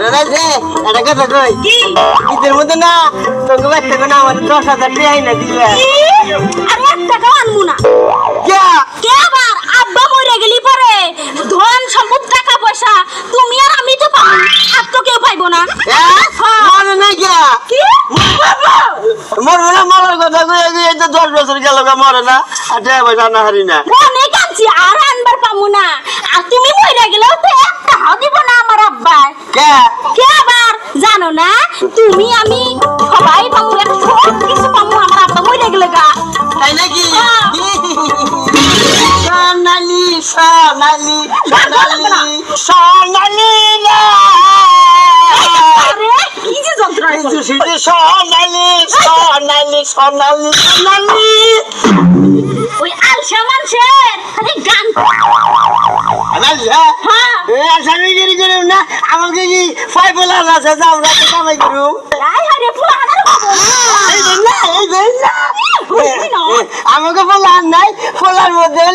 দাদা রে এটা কথা কই কি ঈদের মধ্যে না তোকে বাচ্চা কোন আমার 10,000 টাকা না দিবে আর 1 টাকা আনমু না কে কে আবার আব্বা মরে গেলি পরে ধন সম্পদ টাকা পয়সা তুমি আর আমি তো পাবো আর তো কেউ পাইবো না মনে নাই কে কি মরবো না মরার কথা কই এই তো 10 বছর গেল মরে না আর টাকা পয়সা না হারি না অনেক আনছি আর আনবার পাবো না আর তুমি মরে গেলেও তো একটা হাও দিব না আমার আব্বা কে কে আবার জানো না তুমি আমি সবাই পাবো সব কিছু পাবো আমার আব্বা মরে গেলে গা তাই নাকি হ্যাঁ। সোনালি সোনালি সোনালি সোনালি না আরে কি যে যন্ত্রণা কিন্তু সেটা সোনালি সোনালি সোনালি সোনালি ওই আলসা মানুষের খালি গান হ্যাঁ আসামি গিরি করুম না আমাকে কি ফাই বলা আছে যাও রাতে কামাই করুম আই হারে ফুল আনার বাবু এই দেন না হইবি না আমাকে বলা নাই ফলার মধ্যে